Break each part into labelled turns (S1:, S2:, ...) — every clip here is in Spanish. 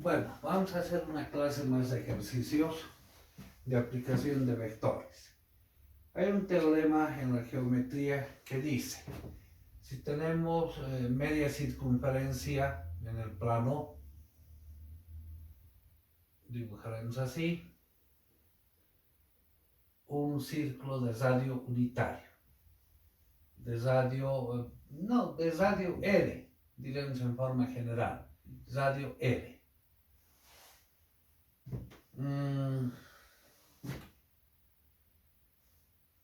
S1: Bueno, vamos a hacer una clase más de ejercicios de aplicación de vectores. Hay un teorema en la geometría que dice, si tenemos media circunferencia en el plano, dibujaremos así, un círculo de radio unitario, de radio R, diremos en forma general, radio R.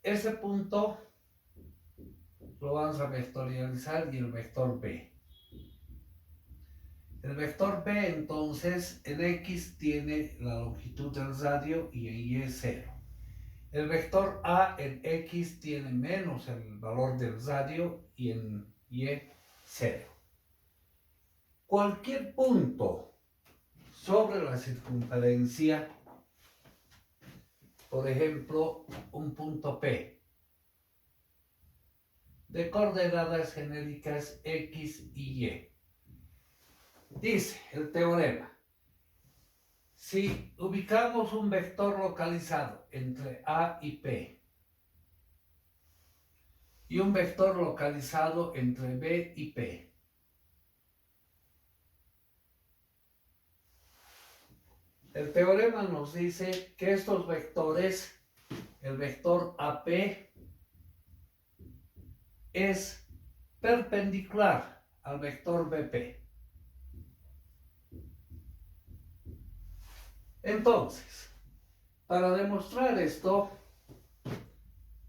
S1: Ese punto lo vamos a vectorializar y el vector B. El vector B entonces en X tiene la longitud del radio y en Y es 0. El vector A en X tiene menos el valor del radio y en Y 0. Cualquier punto sobre la circunferencia, por ejemplo, un punto P, de coordenadas genéricas X y Y. Dice el teorema, si ubicamos un vector localizado entre A y P y un vector localizado entre B y P, el teorema nos dice que estos vectores, el vector AP es perpendicular al vector BP. Entonces, para demostrar esto,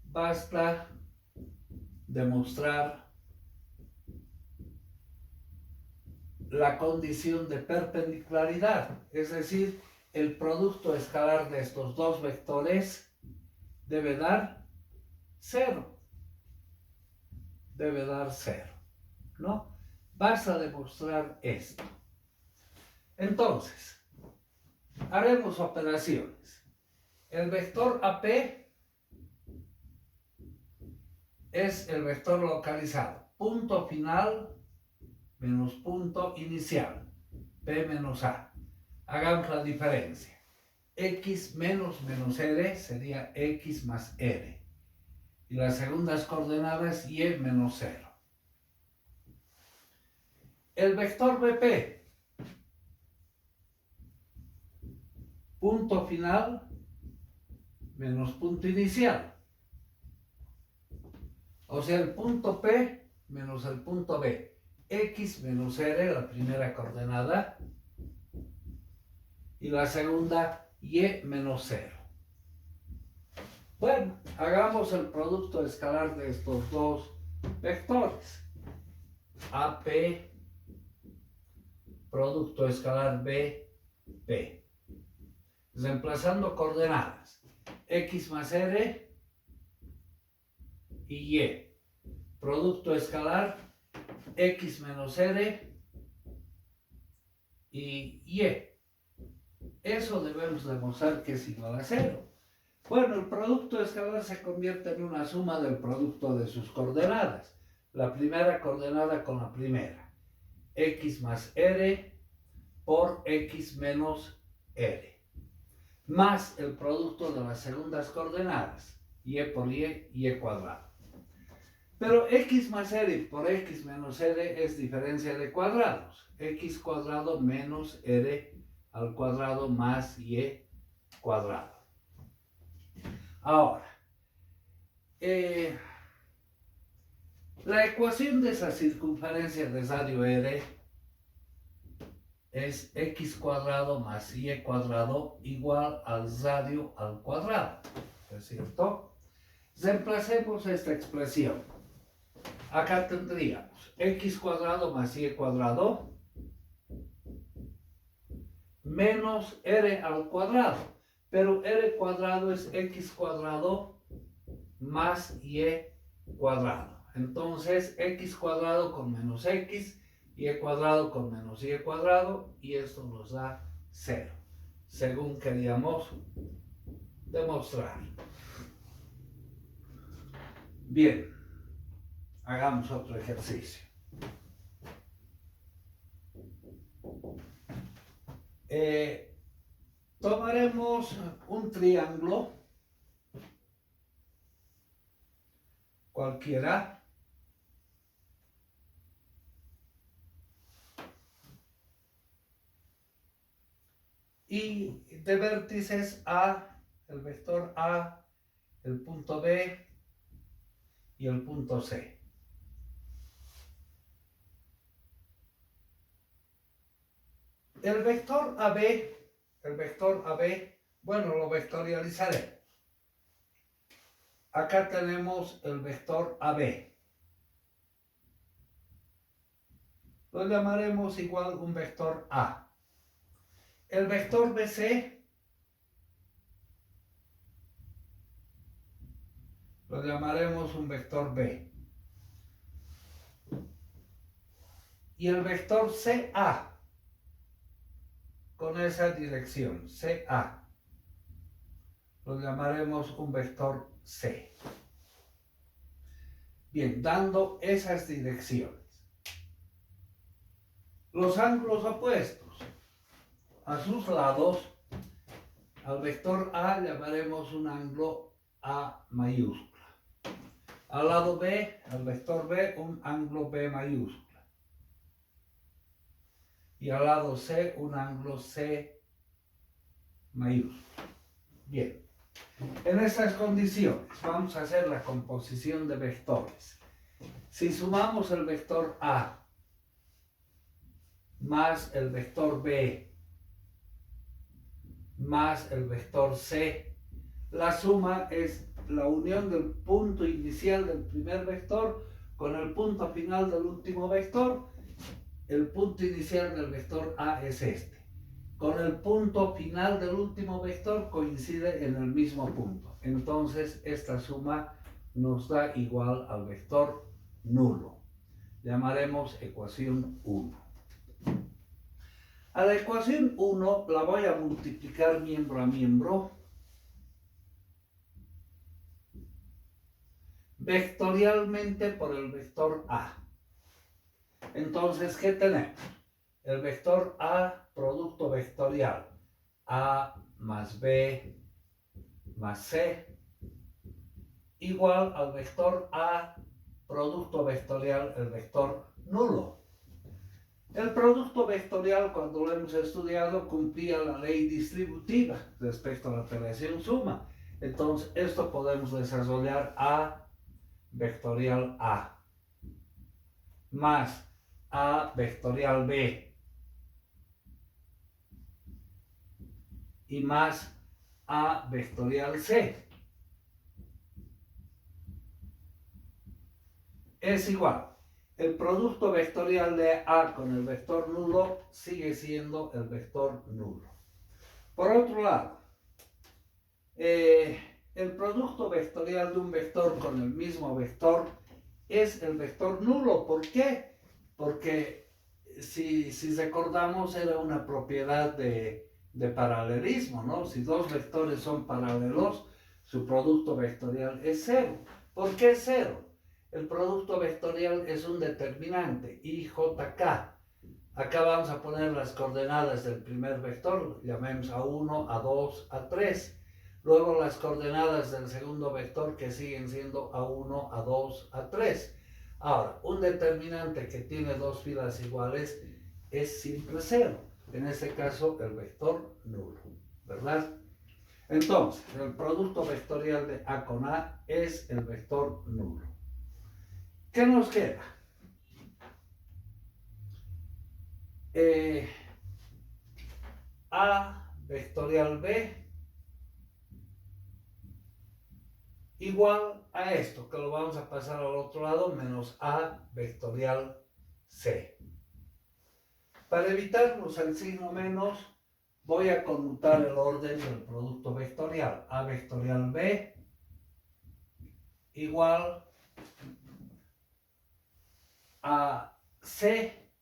S1: basta demostrar la condición de perpendicularidad, es decir, el producto escalar de estos dos vectores debe dar 0. Debe dar 0, ¿no? Basta demostrar esto. Entonces, haremos operaciones. El vector AP es el vector localizado. Punto final menos punto inicial. P menos A. Hagamos la diferencia. X menos R sería X más R. Y las segundas coordenadas Y menos 0. El vector BP, punto final menos punto inicial. O sea, el punto P menos el punto B. X menos R, la primera coordenada, y la segunda Y menos 0. Bueno, hagamos el producto escalar de estos dos vectores. AP, producto escalar B, P. Reemplazando coordenadas. X más R y Y. Producto escalar X menos R y Y. Eso debemos demostrar que es igual a 0. Bueno, el producto escalar se convierte en una suma del producto de sus coordenadas. La primera coordenada con la primera. X más R por X menos R. Más el producto de las segundas coordenadas. Y por Y cuadrado. Pero X más R por X menos R es diferencia de cuadrados. X cuadrado menos R al cuadrado más Y cuadrado. Ahora, la ecuación de esa circunferencia de radio R es X cuadrado más Y cuadrado igual al radio al cuadrado. ¿Es cierto? Reemplacemos esta expresión. Acá tendríamos X cuadrado más Y cuadrado menos R al cuadrado. Pero R cuadrado es X cuadrado más Y cuadrado. Entonces, X cuadrado con menos X, Y cuadrado con menos Y cuadrado, y esto nos da 0, según queríamos demostrar. Bien, hagamos otro ejercicio. Tomaremos un triángulo cualquiera y de vértices A, el vector A, el punto B y el punto C. El vector AB, bueno, lo vectorializaré. Acá tenemos el vector AB. Lo llamaremos igual un vector A. El vector BC lo llamaremos un vector B. Y el vector CA, con esa dirección, CA, lo llamaremos un vector C. Bien, dando esas direcciones. Los ángulos opuestos a sus lados, al vector A llamaremos un ángulo A mayúscula. Al lado B, al vector B, un ángulo B mayúscula. Y al lado C, un ángulo C mayúscula. Bien, en estas condiciones vamos a hacer la composición de vectores. Si sumamos el vector A más el vector B más el vector C, la suma es la unión del punto inicial del primer vector con el punto final del último vector. El punto inicial del vector A es este. Con el punto final del último vector coincide en el mismo punto. Entonces esta suma nos da igual al vector nulo. Llamaremos ecuación 1. A la ecuación 1 la voy a multiplicar miembro a miembro vectorialmente por el vector A. Entonces, ¿qué tenemos? El vector A, producto vectorial, A más B más C, igual al vector A, producto vectorial, el vector nulo. El producto vectorial, cuando lo hemos estudiado, cumplía la ley distributiva respecto a la operación suma. Entonces, esto podemos desarrollar A vectorial A más A vectorial B y más A vectorial C es igual. El producto vectorial de A con el vector nulo sigue siendo el vector nulo. Por otro lado, el producto vectorial de un vector con el mismo vector es el vector nulo. ¿Por qué? Porque si recordamos era una propiedad de paralelismo, ¿no? Si dos vectores son paralelos, su producto vectorial es cero. ¿Por qué es cero? El producto vectorial es un determinante, IJK. Acá vamos a poner las coordenadas del primer vector, llamemos A1, A2, A3. Luego las coordenadas del segundo vector que siguen siendo A1, A2, A3. Ahora, un determinante que tiene dos filas iguales es siempre cero. En este caso, el vector nulo, ¿verdad? Entonces, el producto vectorial de A con A es el vector nulo. ¿Qué nos queda? A vectorial B igual a esto, que lo vamos a pasar al otro lado, menos A vectorial C. Para evitarnos el signo menos, voy a conmutar el orden del producto vectorial. A vectorial B igual a C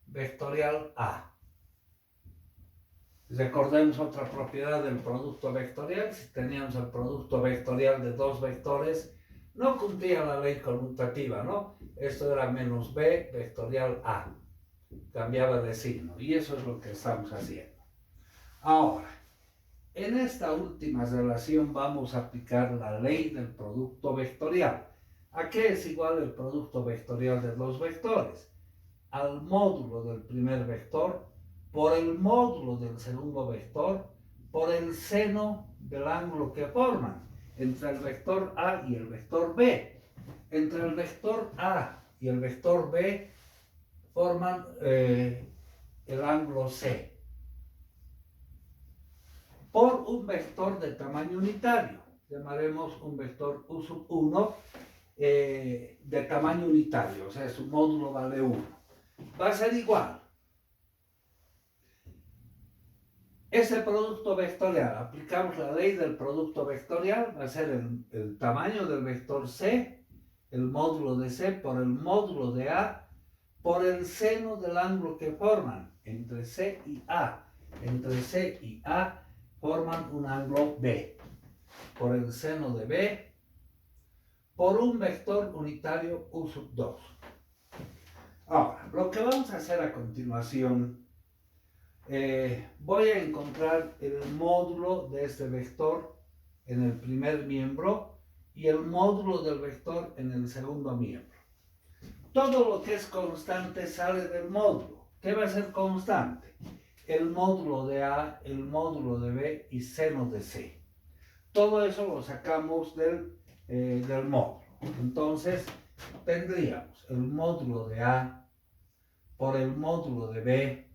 S1: vectorial A. Recordemos otra propiedad del producto vectorial. Si teníamos el producto vectorial de dos vectores, no cumplía la ley conmutativa, ¿no? Esto era menos B vectorial A. cambiaba de signo. Y eso es lo que estamos haciendo. Ahora, en esta última relación vamos a aplicar la ley del producto vectorial. ¿A qué es igual el producto vectorial de los vectores? Al módulo del primer vector por el módulo del segundo vector por el seno del ángulo que forman entre el vector A y el vector B. Entre el vector A y el vector B forman el ángulo C. Por un vector de tamaño unitario, llamaremos un vector U sub 1 de tamaño unitario, o sea, su módulo vale 1. Va a ser igual. Ese producto vectorial, aplicamos la ley del producto vectorial, va a ser el tamaño del vector C, el módulo de C por el módulo de A, por el seno del ángulo que forman entre C y A. Entre C y A forman un ángulo B, por el seno de B, por un vector unitario U sub 2. Ahora, lo que vamos a hacer a continuación, voy a encontrar el módulo de este vector en el primer miembro y el módulo del vector en el segundo miembro. Todo lo que es constante sale del módulo. ¿Qué va a ser constante? El módulo de A, el módulo de B y seno de C. Todo eso lo sacamos del módulo. Entonces, tendríamos el módulo de A por el módulo de B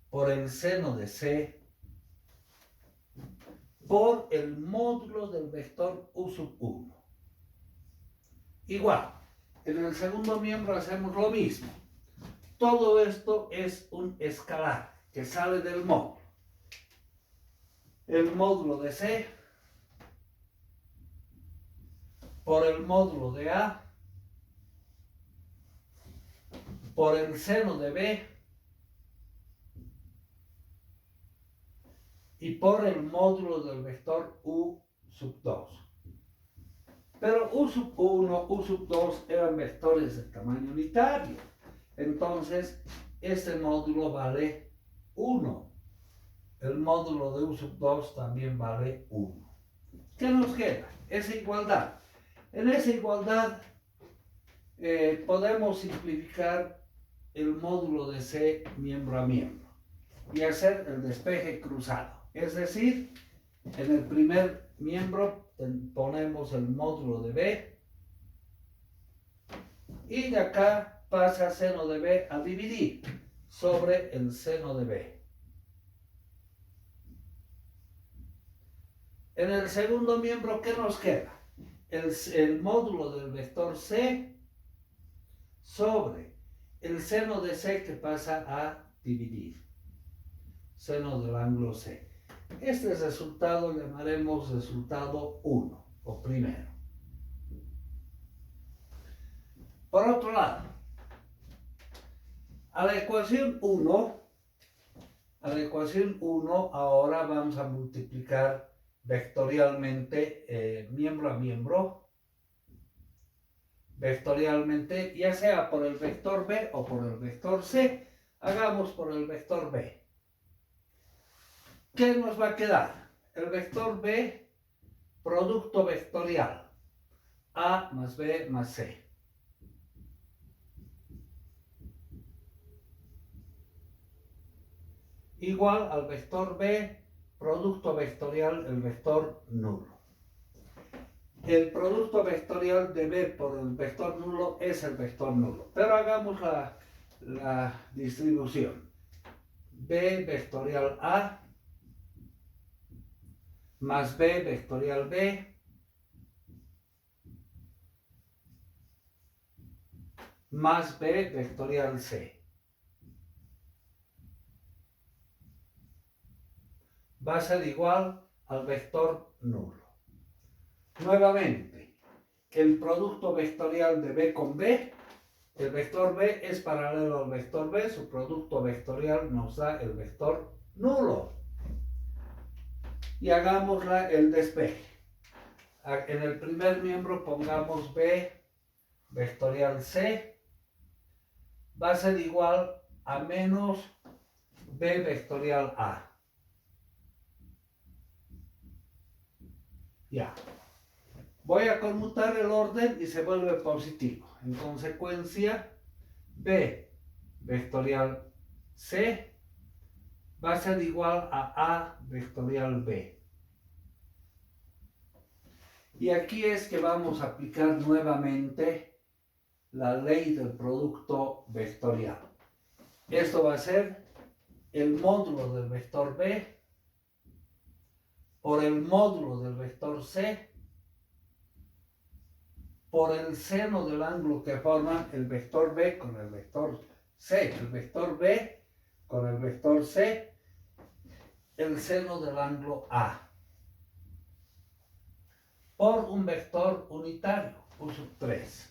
S1: por el seno de C por el módulo del vector U sub 1. Igual, en el segundo miembro hacemos lo mismo. Todo esto es un escalar que sale del módulo. El módulo de C por el módulo de A por el seno de B y por el módulo del vector U sub 2. Pero U sub 1, U sub 2 eran vectores de tamaño unitario. Entonces, este módulo vale 1. El módulo de U sub 2 también vale 1. ¿Qué nos queda? Esa igualdad. En esa igualdad podemos simplificar el módulo de C miembro a miembro y hacer el despeje cruzado. Es decir, en el primer miembro ponemos el módulo de B y de acá pasa seno de B a dividir sobre el seno de B. En el segundo miembro, ¿qué nos queda? El módulo del vector C sobre el seno de C que pasa a dividir. Seno del ángulo C. Este resultado le llamaremos resultado 1 o primero. Por otro lado, a la ecuación 1 ahora vamos a multiplicar vectorialmente miembro a miembro, vectorialmente, ya sea por el vector B o por el vector C. Hagamos por el vector B. ¿Qué nos va a quedar? El vector B, producto vectorial, A más B más C. Igual al vector B, producto vectorial, el vector nulo. El producto vectorial de B por el vector nulo es el vector nulo. Pero hagamos la distribución. B vectorial A más B vectorial B más B vectorial C. Va a ser igual al vector nulo. Nuevamente, el producto vectorial de B con B, el vector B es paralelo al vector B, su producto vectorial nos da el vector nulo. Y hagamos el despeje. En el primer miembro pongamos B vectorial C, va a ser igual a menos B vectorial A. Ya. Voy a conmutar el orden y se vuelve positivo. En consecuencia, B vectorial C va a ser igual a A vectorial B. Y aquí es que vamos a aplicar nuevamente la ley del producto vectorial. Esto va a ser el módulo del vector B por el módulo del vector C por el seno del ángulo que forman el vector B con el vector C. El vector B con el vector C, el seno del ángulo A. Por un vector unitario, U3.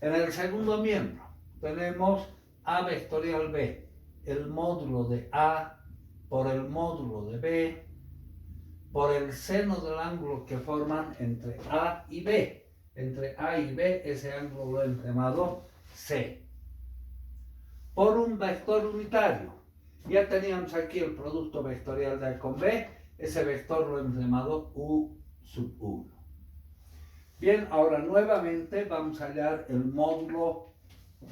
S1: En el segundo miembro tenemos A vectorial B, el módulo de A por el módulo de B, por el seno del ángulo que forman entre A y B. Entre A y B, ese ángulo lo he llamado C. Por un vector unitario. Ya teníamos aquí el producto vectorial de A con B, ese vector lo hemos llamado U1. Bien, ahora nuevamente vamos a hallar el módulo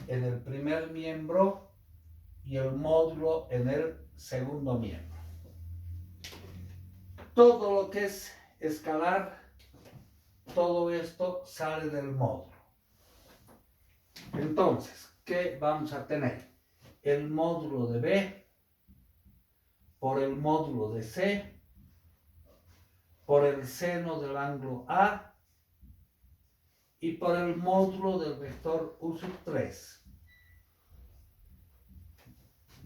S1: en el primer miembro y el módulo en el segundo miembro. Todo lo que es escalar, todo esto sale del módulo. Entonces, ¿qué vamos a tener? El módulo de B por el módulo de C por el seno del ángulo A y por el módulo del vector U3.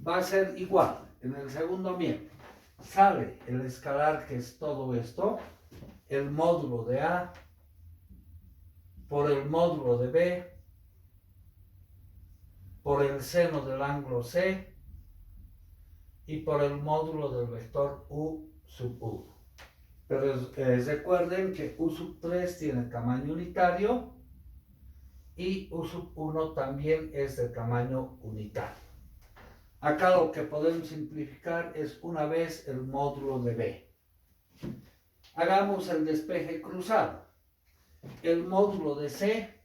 S1: Va a ser igual en el segundo miembro. Sale el escalar, que es todo esto, el módulo de A por el módulo de B por el seno del ángulo C y por el módulo del vector U1. Pero recuerden que U3 tiene tamaño unitario y U1 también es de tamaño unitario. Acá lo que podemos simplificar es una vez el módulo de B. Hagamos el despeje cruzado. El módulo de C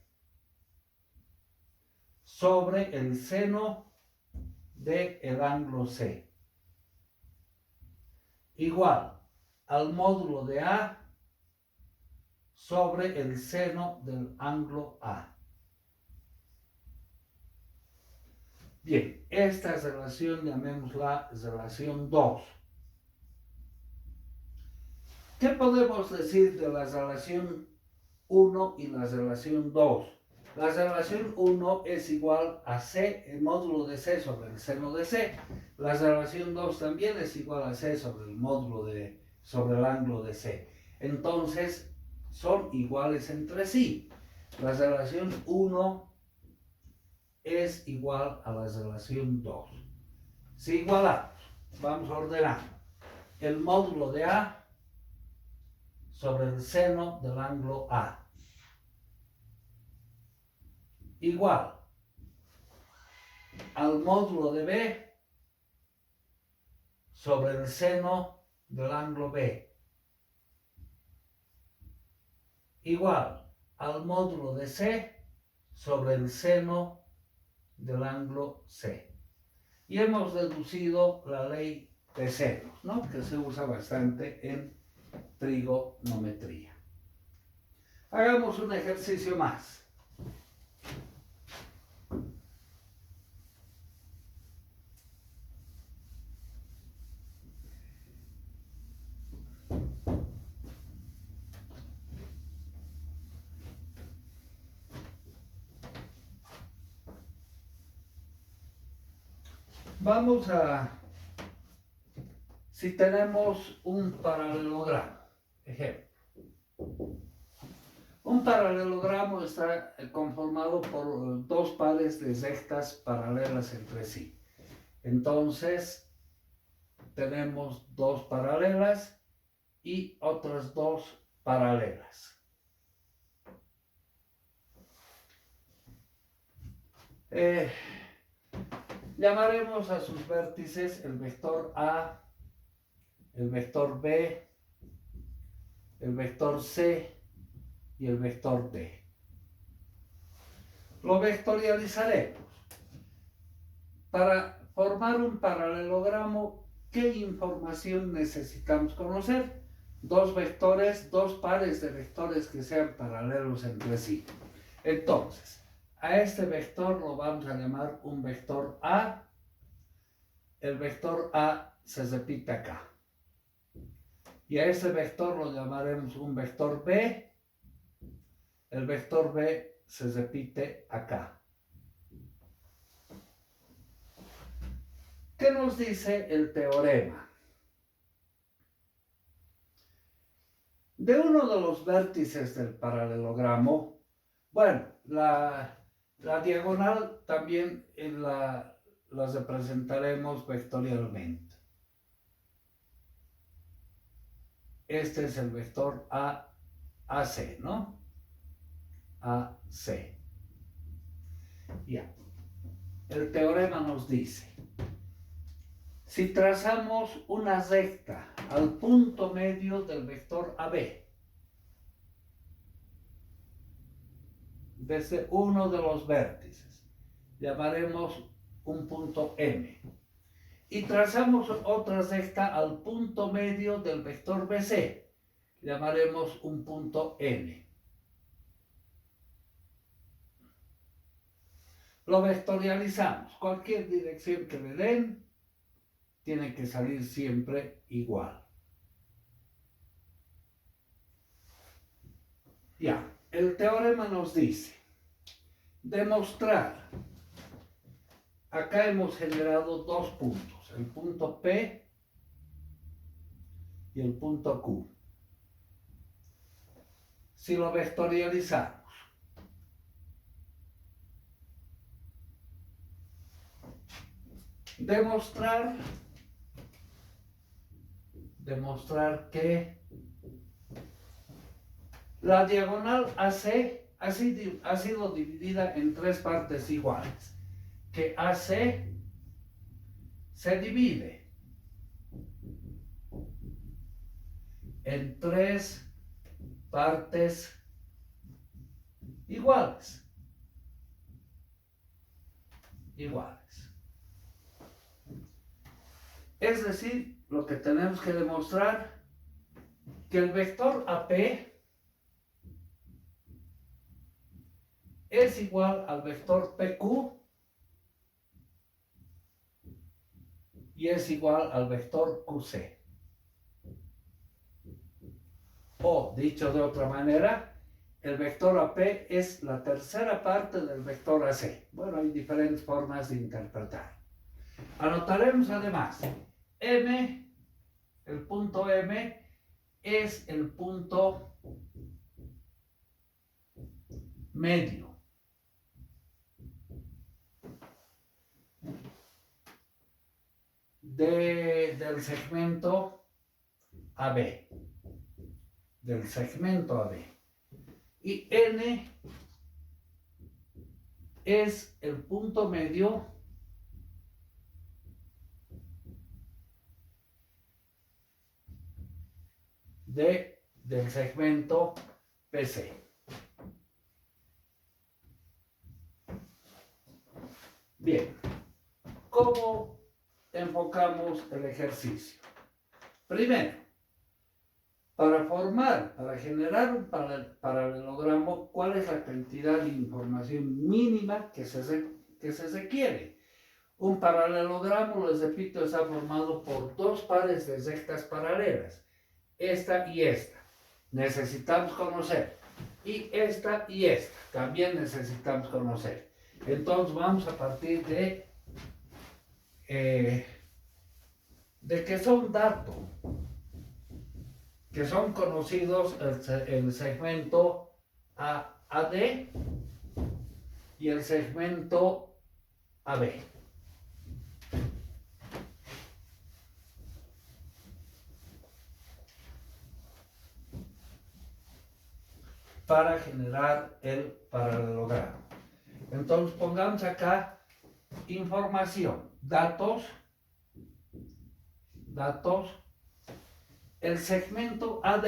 S1: sobre el seno del ángulo C. Igual al módulo de A sobre el seno del ángulo A. Bien, esta relación llamémosla relación 2. ¿Qué podemos decir de la relación 1 y la relación 2? La relación 1 es igual a C, el módulo de C sobre el seno de C. La relación 2 también es igual a C sobre el módulo sobre el ángulo de C. Entonces, son iguales entre sí. La relación 1 es igual a la relación 2. Si igualamos, vamos ordenando. El módulo de A sobre el seno del ángulo A. Igual al módulo de B sobre el seno del ángulo B. Igual al módulo de C sobre el seno del ángulo C. Y hemos deducido la ley de senos, ¿no? Que se usa bastante en trigonometría. Hagamos un ejercicio más. Vamos a, si tenemos un paralelogramo, ejemplo. Un paralelogramo está conformado por dos pares de rectas paralelas entre sí. Entonces, tenemos dos paralelas y otras dos paralelas. Llamaremos a sus vértices el vector A, el vector B, el vector C y el vector D. Lo vectorializaremos. Para formar un paralelogramo, ¿qué información necesitamos conocer? Dos vectores, dos pares de vectores que sean paralelos entre sí. Entonces, a este vector lo vamos a llamar un vector A. El vector A se repite acá. Y a este vector lo llamaremos un vector B. El vector B se repite acá. ¿Qué nos dice el teorema? De uno de los vértices del paralelogramo, bueno, la diagonal también la representaremos vectorialmente. Este es el vector AC, ¿no? AC. Ya. El teorema nos dice, si trazamos una recta al punto medio del vector AB, desde uno de los vértices, llamaremos un punto M, y trazamos otra recta al punto medio del vector BC, llamaremos un punto N. Lo vectorializamos. Cualquier dirección que le den, tiene que salir siempre igual. Ya, el teorema nos dice, demostrar. Acá hemos generado dos puntos, el punto P y el punto Q. Si lo vectorializamos, demostrar que la diagonal AC ha sido dividida en tres partes iguales, que AC se divide en tres partes iguales. Es decir, lo que tenemos que demostrar, que el vector AP es igual al vector PQ y es igual al vector QC. O, dicho de otra manera, el vector AP es la tercera parte del vector AC. Bueno, hay diferentes formas de interpretar. Anotaremos además, M, el punto M, es el punto medio del segmento AB. Y N es el punto medio del segmento BC. Bien, ¿cómo enfocamos el ejercicio? Primero, para generar un paralelogramo, ¿cuál es la cantidad de información mínima que se requiere? Un paralelogramo, les repito, está formado por dos pares de rectas paralelas, esta y esta. Necesitamos conocer. Y esta y esta también necesitamos conocer. Entonces vamos a partir de que son datos, que son conocidos el segmento AD y el segmento AB. Para generar el paralelogramo. Entonces pongamos acá información. datos, el segmento AD,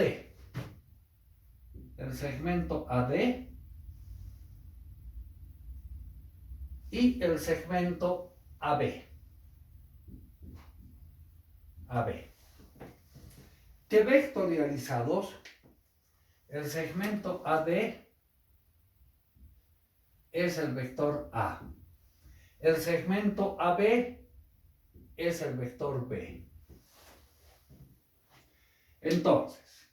S1: y el segmento AB. Que vectorializados, el segmento AD es el vector A. El segmento AB es el vector B. Entonces,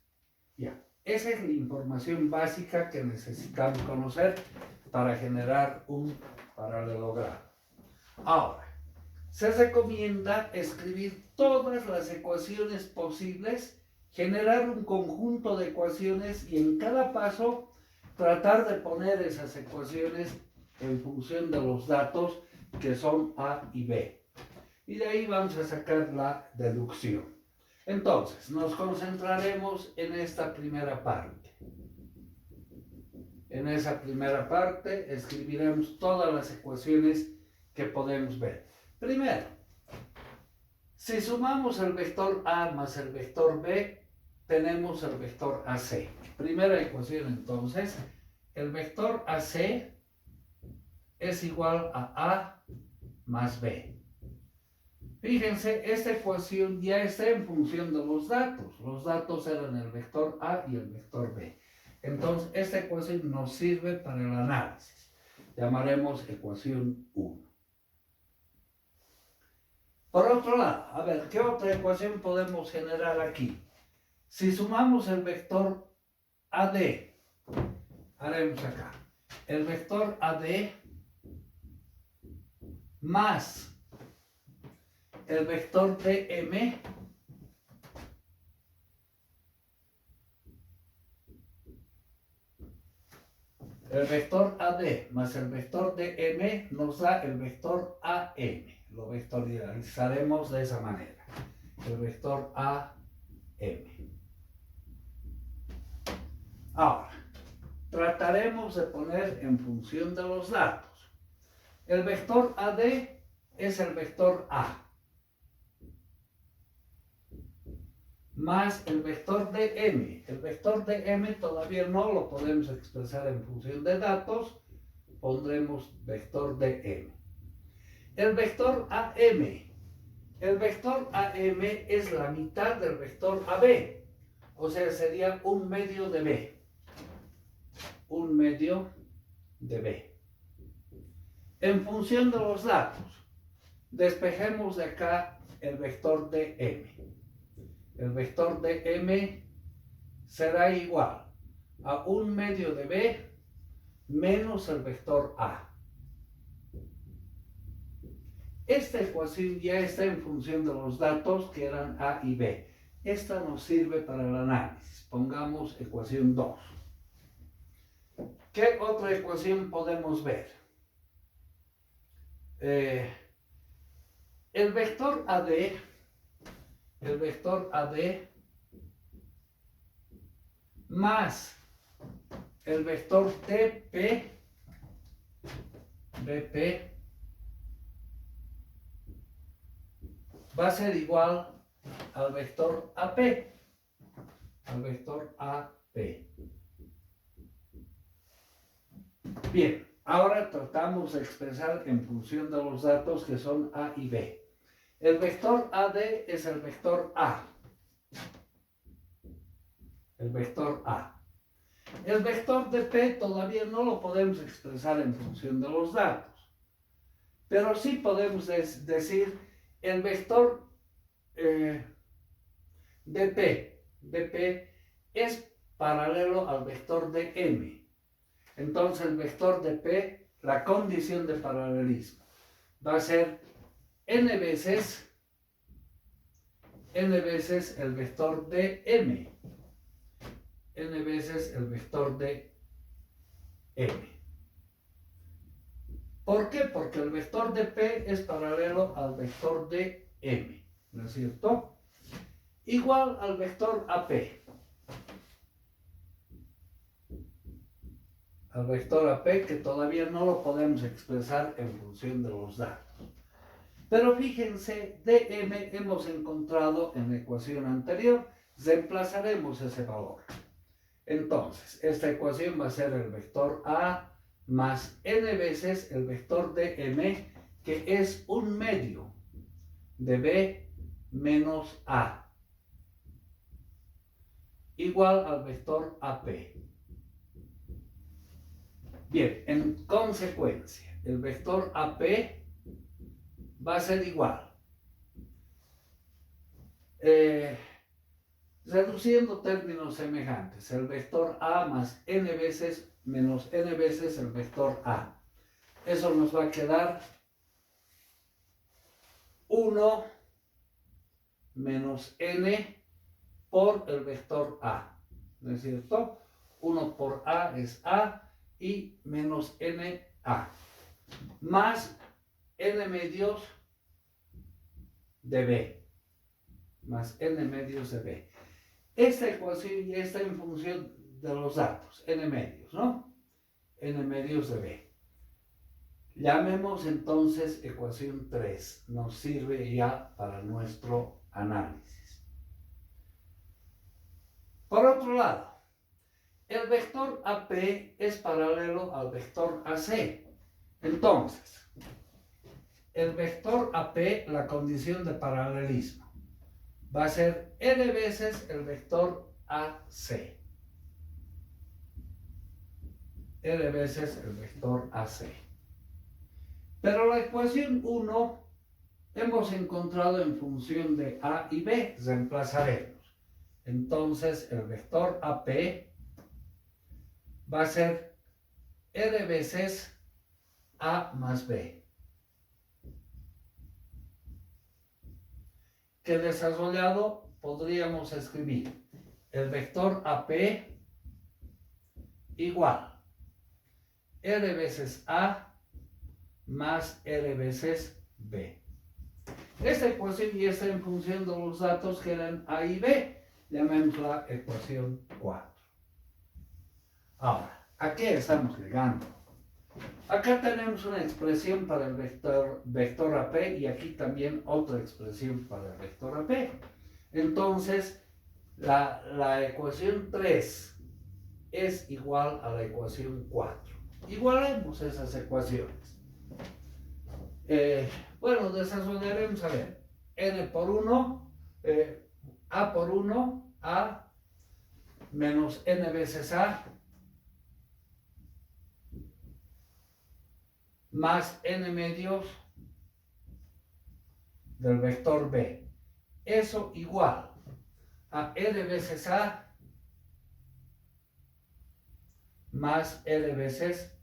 S1: ya, esa es la información básica que necesitamos conocer para generar un paralelogramo. Ahora, se recomienda escribir todas las ecuaciones posibles, generar un conjunto de ecuaciones y en cada paso tratar de poner esas ecuaciones en función de los datos que son A y B. Y de ahí vamos a sacar la deducción. Entonces, nos concentraremos en esta primera parte. En esa primera parte escribiremos todas las ecuaciones que podemos ver. Primero, si sumamos el vector A más el vector B, tenemos el vector AC. Primera ecuación entonces, el vector AC es igual a A más B. Fíjense, esta ecuación ya está en función de los datos. Los datos eran el vector A y el vector B. Entonces, esta ecuación nos sirve para el análisis. Llamaremos ecuación 1. Por otro lado, a ver, ¿qué otra ecuación podemos generar aquí? Si sumamos el vector AD, haremos acá, el vector AD más el vector DM el vector AD más el vector DM nos da el vector AM. Lo vectorializaremos de esa manera. El vector AM. Ahora, trataremos de poner en función de los datos. El vector AD es el vector A más el vector DM. El vector DM todavía no lo podemos expresar en función de datos, pondremos vector DM. El vector AM. El vector AM es la mitad del vector AB, o sea, sería un medio de B. Un medio de B. En función de los datos, despejemos de acá el vector DM. El vector DM será igual a un medio de B menos el vector A. Esta ecuación ya está en función de los datos que eran A y B. Esta nos sirve para el análisis. Pongamos ecuación 2. ¿Qué otra ecuación podemos ver? El vector AD más el vector TP, BP, va a ser igual al vector AP. Bien, ahora tratamos de expresar en función de los datos que son A y B. El vector AD es el vector A. El vector de P todavía no lo podemos expresar en función de los datos. Pero sí podemos decir el vector de P es paralelo al vector de M. Entonces el vector de P, la condición de paralelismo, va a ser n veces el vector de M. N veces el vector de M. ¿Por qué? Porque el vector de P es paralelo al vector de M, ¿no es cierto? Igual al vector AP. Al vector AP que todavía no lo podemos expresar en función de los datos. Pero fíjense, dm hemos encontrado en la ecuación anterior, reemplazaremos ese valor. Entonces, esta ecuación va a ser el vector A más n veces el vector dm, que es un medio de b menos a, igual al vector AP. Bien, en consecuencia, el vector AP va a ser igual. Reduciendo términos semejantes, el vector A más n veces menos n veces el vector A. Eso nos va a quedar 1 menos n por el vector A. ¿No es cierto? 1 por A es A y menos n A. Más n medios de B. Más n medios de B. Esta ecuación ya está en función de los datos, n medios, ¿no? N medios de B. Llamemos entonces ecuación 3. Nos sirve ya para nuestro análisis. Por otro lado, el vector AP es paralelo al vector AC. Entonces, el vector AP, la condición de paralelismo, va a ser n veces el vector AC. N veces el vector AC. Pero la ecuación 1 hemos encontrado en función de A y B, reemplazaremos. Entonces el vector AP va a ser n veces A más B, que desarrollado podríamos escribir el vector AP igual n veces A más n veces B. Esta ecuación ya está en función de los datos que eran A y B. Llamémosla ecuación 4. Ahora, ¿a qué estamos llegando? Acá tenemos una expresión para el vector AP y aquí también otra expresión para el vector AP. Entonces, la ecuación 3 es igual a la ecuación 4. Igualemos esas ecuaciones. Bueno, desarrollaremos, a ver, n por 1, a por 1, a menos n veces a, más n medios del vector b. Eso igual a n veces a más n veces